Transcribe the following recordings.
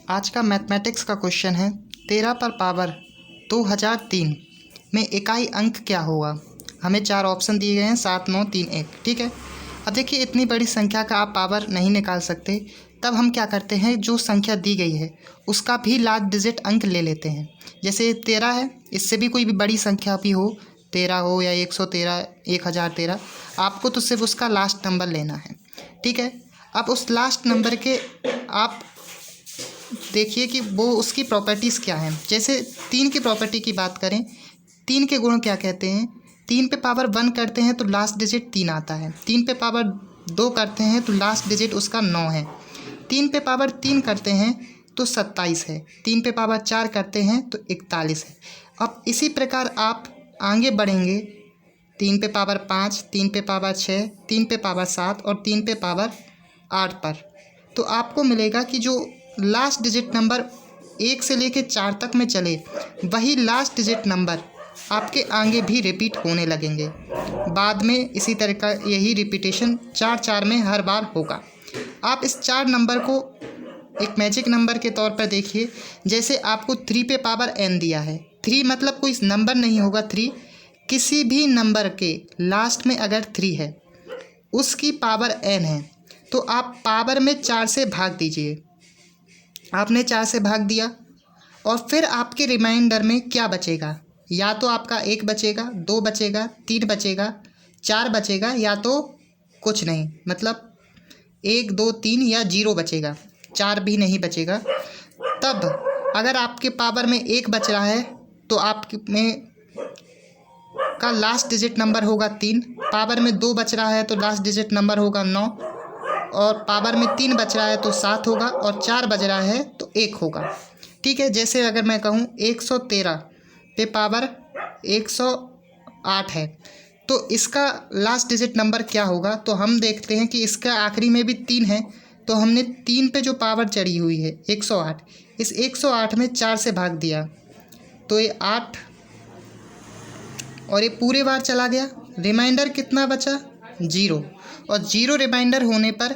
आज का मैथमेटिक्स का क्वेश्चन है 13 पर पावर 2003 में इकाई अंक क्या होगा। हमें 4 ऑप्शन दिए गए हैं 7, 9, 3, 1। ठीक है। अब देखिए इतनी बड़ी संख्या का आप पावर नहीं निकाल सकते, तब हम क्या करते हैं, जो संख्या दी गई है उसका भी लास्ट डिजिट अंक ले लेते हैं। जैसे 13 है, इससे भी कोई भी बड़ी संख्या भी हो, 13 हो या 113, 1013, आपको तो सिर्फ उसका लास्ट नंबर लेना है। ठीक है। अब उस लास्ट नंबर के आप देखिए कि वो उसकी प्रॉपर्टीज़ क्या हैं। जैसे 3 की प्रॉपर्टी की बात करें, 3 के गुण क्या कहते हैं। 3 पे पावर 1 करते हैं तो लास्ट डिजिट 3 आता है। 3 पे पावर 2 करते हैं तो लास्ट डिजिट उसका 9 है। 3 पे पावर 3 करते हैं तो 27 है। 3 पे पावर 4 करते हैं तो 41 है। अब इसी प्रकार आप आगे बढ़ेंगे, 3 पे पावर 5, 3 पे पावर 6, 3 पे पावर 7 और 3 पे पावर 8 पर, तो आपको मिलेगा कि जो लास्ट डिजिट नंबर 1 से लेके 4 तक में चले, वही लास्ट डिजिट नंबर आपके आगे भी रिपीट होने लगेंगे। बाद में इसी तरह का यही रिपीटेशन 4-4 में हर बार होगा। आप इस 4 नंबर को एक मैजिक नंबर के तौर पर देखिए। जैसे आपको 3 पे पावर n दिया है, 3 मतलब कोई नंबर नहीं होगा, 3 किसी भी नंबर के लास्ट में अगर 3 है उसकी पावर n है, तो आप पावर में 4 से भाग दीजिए। आपने 4 से भाग दिया और फिर आपके रिमाइंडर में क्या बचेगा, या तो आपका 1 बचेगा, 2 बचेगा, 3 बचेगा, 4 बचेगा, या तो कुछ नहीं, मतलब 1, 2, 3 या 0 बचेगा, 4 भी नहीं बचेगा। तब अगर आपके पावर में 1 बच रहा है तो आप में का लास्ट डिजिट नंबर होगा 3, पावर में 2 बच रहा है तो लास्ट डिजिट नंबर होगा 9, और पावर में 3 बच रहा है तो 7 होगा, और 4 बज रहा है तो 1 होगा। ठीक है। जैसे अगर मैं कहूँ 113 पे पावर 108 है, तो इसका लास्ट डिजिट नंबर क्या होगा। तो हम देखते हैं कि इसका आखिरी में भी 3 है, तो हमने 3 पे जो पावर चढ़ी हुई है 108, इस 108 में 4 से भाग दिया तो ये 8, और ये पूरे बार चला गया। रिमाइंडर कितना बचा, 0, और 0 रिमाइंडर होने पर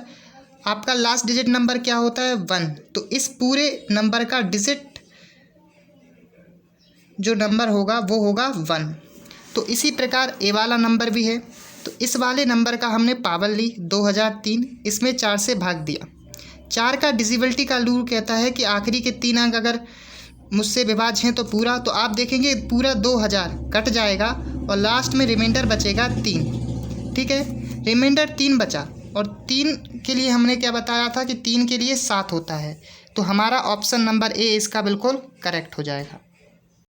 आपका लास्ट डिजिट नंबर क्या होता है, 1। तो इस पूरे नंबर का डिजिट जो नंबर होगा वो होगा 1। तो इसी प्रकार ए वाला नंबर भी है, तो इस वाले नंबर का हमने पावर ली 2003, इसमें 4 से भाग दिया। 4 का डिजिबिलिटी का रूल कहता है कि आखिरी के 3 अंक अगर मुझसे विभाज्य हैं तो पूरा, तो आप देखेंगे पूरा 2000 कट जाएगा और लास्ट में रिमाइंडर बचेगा 3। ठीक है। रिमाइंडर 3 बचा, और 3 के लिए हमने क्या बताया था कि 3 के लिए 7 होता है, तो हमारा ऑप्शन नंबर ए इसका बिल्कुल करेक्ट हो जाएगा।